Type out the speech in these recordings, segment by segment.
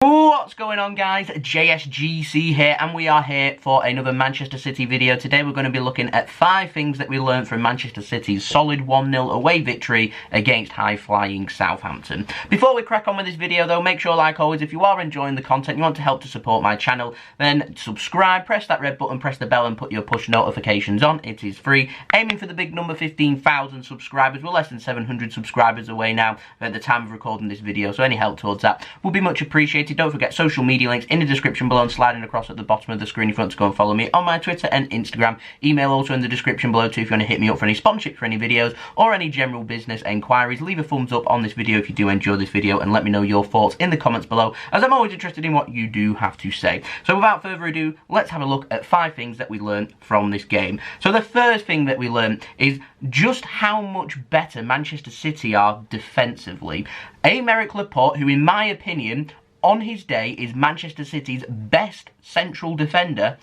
What's going on, guys? JSGC here, and we are here for another Manchester City video. Today we're going to be looking at 5 things that we learned from Manchester City's solid 1-0 away victory against high-flying Southampton. Before we crack on with this video though, make sure, like always, if you are enjoying the content, you want to help to support my channel, then subscribe, press that red button, press the bell and put your push notifications on. It is free. Aiming for the big number, 15,000 subscribers. We're less than 700 subscribers away now at the time of recording this video, so any help towards that will be much appreciated. Don't forget social media links in the description below and sliding across at the bottom of the screen if you want to go and follow me on my Twitter and Instagram. Email also in the description below too if you want to hit me up for any sponsorship for any videos or any general business enquiries. Leave a thumbs up on this video if you do enjoy this video and let me know your thoughts in the comments below, as I'm always interested in what you do have to say. So without further ado, let's have a look at 5 things that we learned from this game. So the first thing that we learned is just how much better Manchester City are defensively. Aymeric Laporte, who in my opinion on his day is Manchester City's best central defender,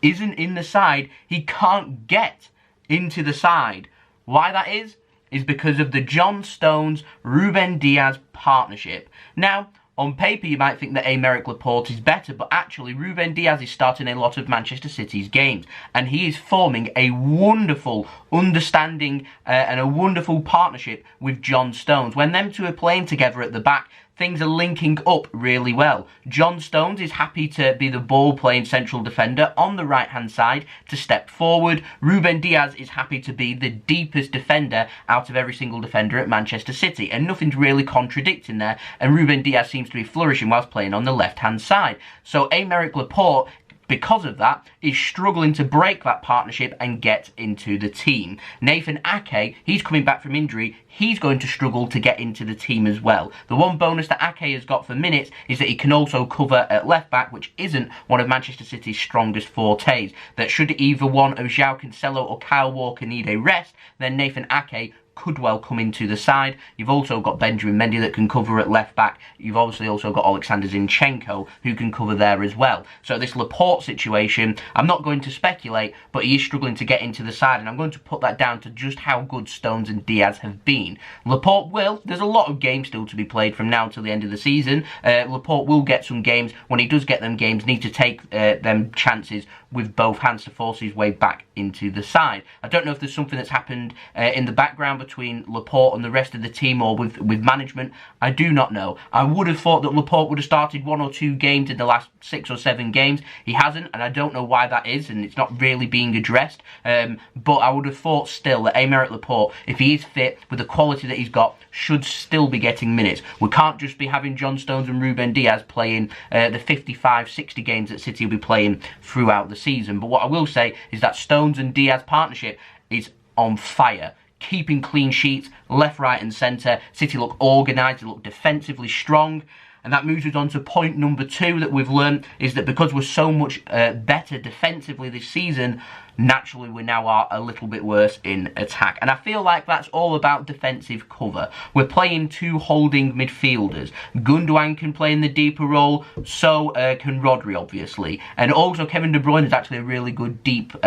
isn't in the side. He can't get into the side. Why that is because of the John Stones-Ruben Dias partnership. Now, on paper, you might think that Aymeric Laporte is better, but actually, Ruben Dias is starting a lot of Manchester City's games, and he is forming a wonderful understanding and a wonderful partnership with John Stones. When them two are playing together at the back, things are linking up really well. John Stones is happy to be the ball-playing central defender on the right-hand side to step forward. Ruben Dias is happy to be the deepest defender out of every single defender at Manchester City, and nothing's really contradicting there, and Ruben Dias seems to be flourishing whilst playing on the left-hand side. So Aymeric Laporte, because of that, is struggling to break that partnership and get into the team. Nathan Ake, he's coming back from injury, he's going to struggle to get into the team as well. The one bonus that Ake has got for minutes is that he can also cover at left back, which isn't one of Manchester City's strongest fortes. That should either one of João Cancelo or Kyle Walker need a rest, then Nathan Ake could well come into the side. You've also got Benjamin Mendy that can cover at left back. You've obviously also got Alexander Zinchenko who can cover there as well. So this Laporte situation, I'm not going to speculate, but he is struggling to get into the side, and I'm going to put that down to just how good Stones and Diaz have been. Laporte will, there's a lot of games still to be played from now till the end of the season. Laporte will get some games. When he does get them games, need to take them chances with both hands to force his way back into the side. I don't know if there's something that's happened in the background between Laporte and the rest of the team, or with management. I do not know. I would have thought that Laporte would have started 1 or 2 games in the last 6 or 7 games. He hasn't, and I don't know why that is, and it's not really being addressed. But I would have thought still that Aymeric Laporte, if he is fit with the quality that he's got, should still be getting minutes. We can't just be having John Stones and Ruben Dias playing the 55, 60 games that City will be playing throughout the season. But what I will say is that Stones and Dias partnership is on fire. Keeping clean sheets, left, right and centre. City look organised, they look defensively strong. And that moves us on to point number 2 that we've learned, is that because we're so much better defensively this season, naturally we now are a little bit worse in attack. And I feel like that's all about defensive cover. We're playing 2 holding midfielders. Gundogan can play in the deeper role, so can Rodri, obviously. And also Kevin De Bruyne is actually a really good deep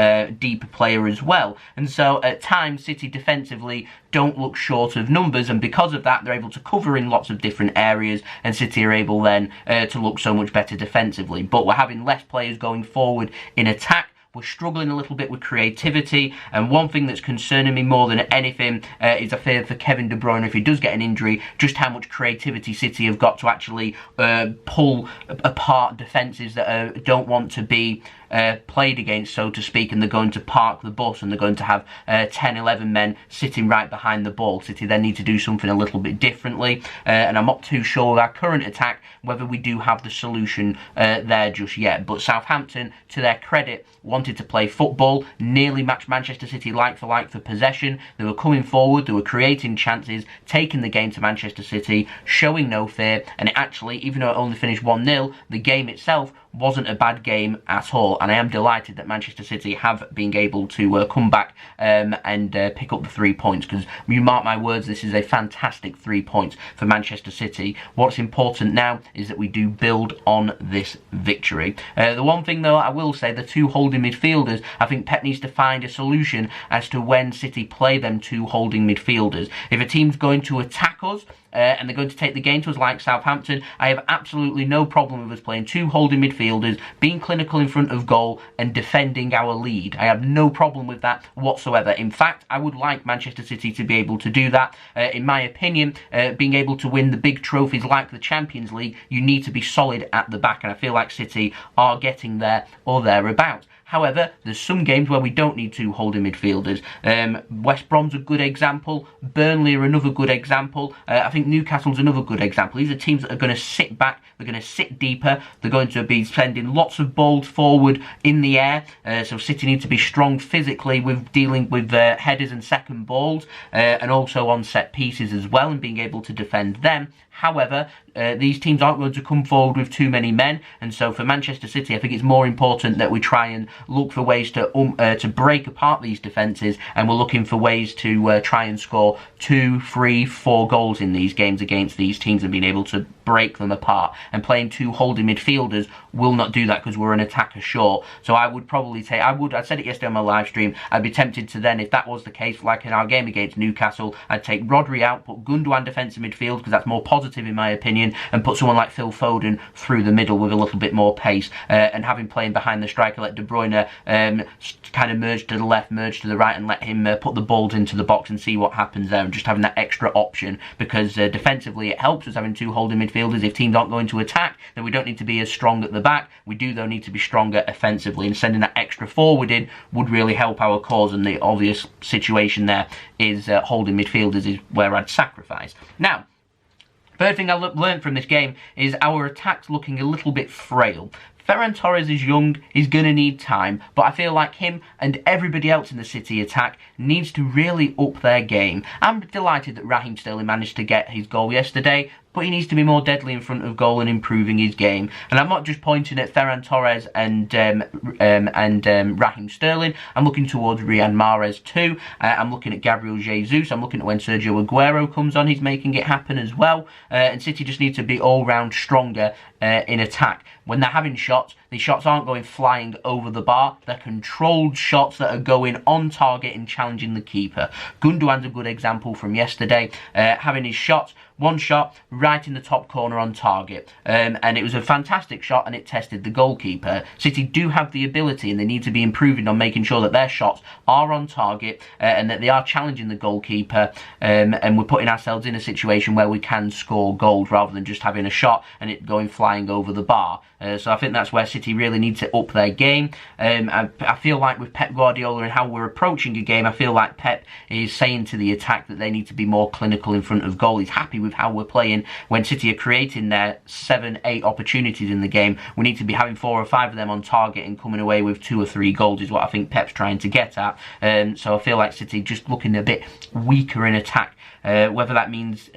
player as well. And so at times City defensively don't look short of numbers, and because of that they're able to cover in lots of different areas, and City are able then to look so much better defensively. But we're having less players going forward in attack. We're struggling a little bit with creativity, and one thing that's concerning me more than anything is I fear for Kevin De Bruyne, if he does get an injury, just how much creativity City have got to actually pull apart defences that don't want to be played against, so to speak, and they're going to park the bus, and they're going to have 10, 11 men sitting right behind the ball. City then need to do something a little bit differently, and I'm not too sure with our current attack whether we do have the solution there just yet. But Southampton, to their credit, wanted to play football, nearly matched Manchester City like for possession. They were coming forward, they were creating chances, taking the game to Manchester City, showing no fear, and it actually, even though it only finished 1-0, the game itself wasn't a bad game at all. result, and I am delighted that Manchester City have been able to come back and pick up the 3 points, because you mark my words, this is a fantastic 3 points for Manchester City. What's important now is that we do build on this victory. The one thing though I will say, the 2 holding midfielders, I think Pep needs to find a solution as to when City play them 2 holding midfielders. If a team's going to attack us, and they're going to take the game to us like Southampton, I have absolutely no problem with us playing 2 holding midfielders, being clinical in front of goal and defending our lead. I have no problem with that whatsoever. In fact, I would like Manchester City to be able to do that. In my opinion, being able to win the big trophies like the Champions League, you need to be solid at the back, and I feel like City are getting there or thereabouts. However, there's some games where we don't need 2 holding midfielders. West Brom's a good example. Burnley are another good example. I think Newcastle's another good example. These are teams that are going to sit back. They're going to sit deeper. They're going to be sending lots of balls forward in the air. So City need to be strong physically with dealing with headers and second balls, and also on set pieces as well, and being able to defend them. However, these teams aren't going to come forward with too many men, and so for Manchester City, I think it's more important that we try and look for ways to break apart these defences, and we're looking for ways to try and score 2, 3, 4 goals in these games against these teams, and being able to break them apart. And playing 2 holding midfielders will not do that, because we're an attacker short. So I would probably take, I said it yesterday on my live stream, I'd be tempted to then, if that was the case, like in our game against Newcastle, I'd take Rodri out, put Gundogan defensive midfield, because that's more positive in my opinion, and put someone like Phil Foden through the middle with a little bit more pace, and having playing behind the striker, let De Bruyne kind of merge to the left, merge to the right, and let him put the balls into the box and see what happens there, and just having that extra option, because defensively it helps us having 2 holding midfielders. If teams aren't going to attack, then we don't need to be as strong at the back. We do though need to be stronger offensively, and sending that extra forward in would really help our cause, and the obvious situation there is holding midfielders is where I'd sacrifice. Now, third thing I learned from this game is our attack's looking a little bit frail. Ferran Torres is young, he's going to need time, but I feel like him and everybody else in the City attack needs to really up their game. I'm delighted that Raheem Sterling managed to get his goal yesterday, but he needs to be more deadly in front of goal and improving his game. And I'm not just pointing at Ferran Torres and Raheem Sterling. I'm looking towards Riyad Mahrez too. I'm looking at Gabriel Jesus. I'm looking at when Sergio Aguero comes on, he's making it happen as well. And City just need to be all-round stronger in attack. When they're having shots, these shots aren't going flying over the bar. They're controlled shots that are going on target and challenging the keeper. Gundogan's a good example from yesterday, having his shots. One shot right in the top corner on target, and it was a fantastic shot, and it tested the goalkeeper. City do have the ability, and they need to be improving on making sure that their shots are on target, and that they are challenging the goalkeeper, and we're putting ourselves in a situation where we can score goals rather than just having a shot and it going flying over the bar. So I think that's where City really need to up their game. I feel like with Pep Guardiola and how we're approaching a game, I feel like Pep is saying to the attack that they need to be more clinical in front of goal. He's happy with how we're playing. When City are creating their 7, 8 opportunities in the game, we need to be having 4 or 5 of them on target and coming away with 2 or 3 goals is what I think Pep's trying to get at. So I feel like City just looking a bit weaker in attack. Whether that means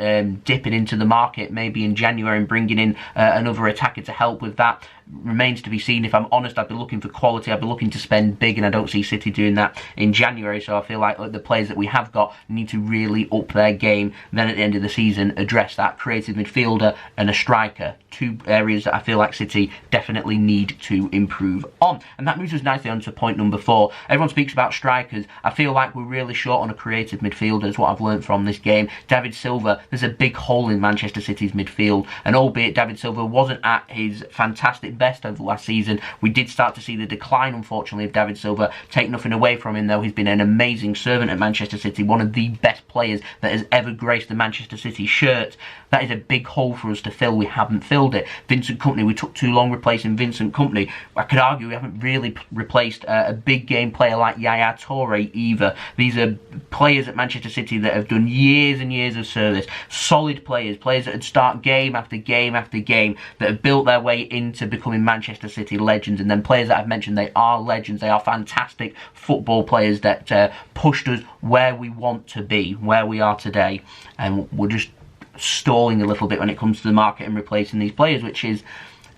dipping into the market maybe in January and bringing in another attacker to help with that remains to be seen. If I'm honest, I'd be looking for quality, I'd be looking to spend big, and I don't see City doing that in January. So I feel like the players that we have got need to really up their game, then at the end of the season address that creative midfielder and a striker, 2 areas that I feel like City definitely need to improve on. And that moves us nicely on to point number 4. Everyone speaks about strikers. I feel like we're really short on a creative midfielder, is what I've learned from this game. David Silva, there's a big hole in Manchester City's midfield, and albeit David Silva wasn't at his fantastic best over last season, we did start to see the decline, unfortunately, of David Silva. Take nothing away from him though, he's been an amazing servant at Manchester City, one of the best players that has ever graced the Manchester City shirt. That is a big hole for us to fill. We haven't filled it. Vincent Kompany, we took too long replacing Vincent Kompany. I could argue we haven't really replaced a big game player like Yaya Toure either. These are players at Manchester City that have done years and years of service. Solid players, players that would start game after game after game, that have built their way into becoming Manchester City legends. And then players that I've mentioned, they are legends. They are fantastic football players that pushed us where we want to be, where we are today. And we're just stalling a little bit when it comes to the market and replacing these players, which is,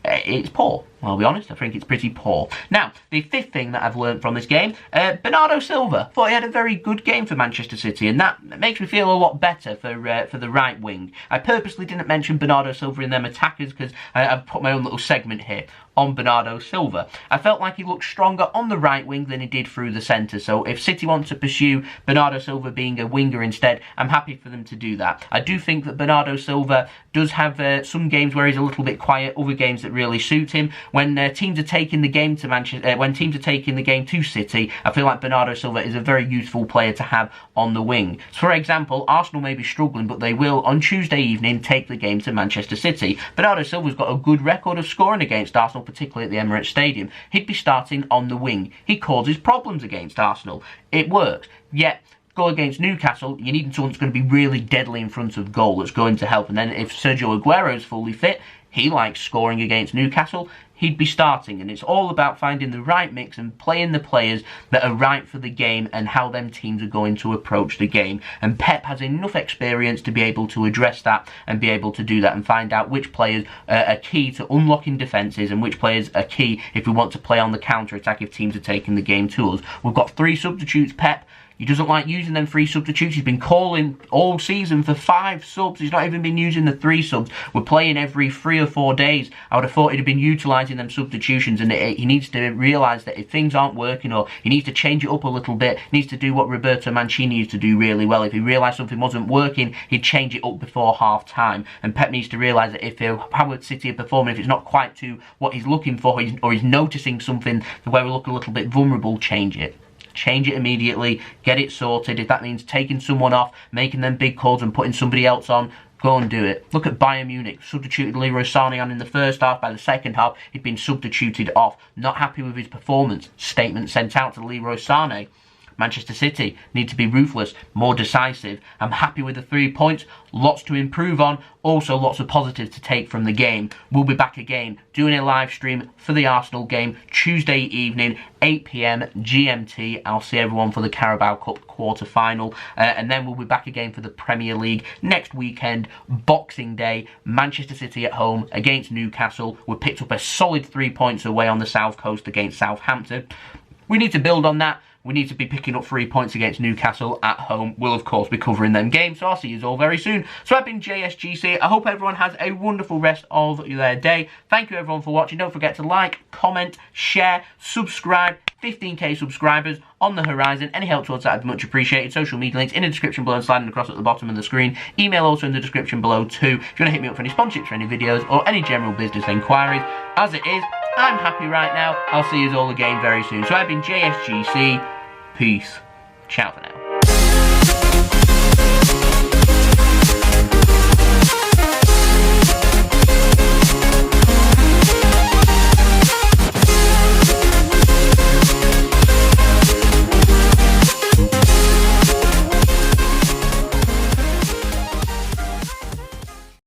it's poor. I'll be honest, I think it's pretty poor. Now, the fifth thing that I've learned from this game, Bernardo Silva. Thought he had a very good game for Manchester City, and that makes me feel a lot better for the right wing. I purposely didn't mention Bernardo Silva in them attackers because I've put my own little segment here on Bernardo Silva. I felt like he looked stronger on the right wing than he did through the centre, so if City want to pursue Bernardo Silva being a winger instead, I'm happy for them to do that. I do think that Bernardo Silva does have some games where he's a little bit quiet, other games that really suit him. When teams are taking the game to when teams are taking the game to City, I feel like Bernardo Silva is a very useful player to have on the wing. So for example, Arsenal may be struggling, but they will on Tuesday evening take the game to Manchester City. Bernardo Silva's got a good record of scoring against Arsenal, particularly at the Emirates Stadium. He'd be starting on the wing. He causes problems against Arsenal. It works. Yet, go against Newcastle, you need someone that's going to be really deadly in front of goal that's going to help. And then if Sergio Aguero's fully fit, he likes scoring against Newcastle, he'd be starting. And it's all about finding the right mix and playing the players that are right for the game and how them teams are going to approach the game. And Pep has enough experience to be able to address that and be able to do that and find out which players are key to unlocking defences and which players are key if we want to play on the counter-attack if teams are taking the game to us. We've got 3 substitutes. Pep, he doesn't like using them 3 substitutes. He's been calling all season for 5 subs. He's not even been using the 3 subs. We're playing every 3 or 4 days. I would have thought he'd have been utilising them substitutions, and he needs to realise that if things aren't working or he needs to change it up a little bit, he needs to do what Roberto Mancini used to do really well. If he realised something wasn't working, he'd change it up before half-time. And Pep needs to realise that if how City are performing, if it's not quite to what he's looking for or he's noticing something where we look a little bit vulnerable, change it. Change it immediately, get it sorted. If that means taking someone off, making them big calls and putting somebody else on, go and do it. Look at Bayern Munich, substituted Leroy Sané on in the first half. By the second half, he'd been substituted off. Not happy with his performance. Statement sent out to Leroy Sané. Manchester City need to be ruthless, more decisive. I'm happy with the 3 points. Lots to improve on. Also, lots of positives to take from the game. We'll be back again doing a live stream for the Arsenal game Tuesday evening, 8 PM GMT. I'll see everyone for the Carabao Cup quarter-final. And then we'll be back again for the Premier League next weekend, Boxing Day. Manchester City at home against Newcastle. We picked up a solid 3 points away on the South Coast against Southampton. We need to build on that. We need to be picking up 3 points against Newcastle at home. We'll, of course, be covering them games, so I'll see you all very soon. So I've been JSGC. I hope everyone has a wonderful rest of their day. Thank you, everyone, for watching. Don't forget to like, comment, share, subscribe. 15k subscribers on the horizon. Any help towards that would be much appreciated. Social media links in the description below and sliding across at the bottom of the screen. Email also in the description below too. If you want to hit me up for any sponsorships for any videos or any general business enquiries. As it is, I'm happy right now. I'll see you all again very soon. So I've been JSGC. Peace. Ciao.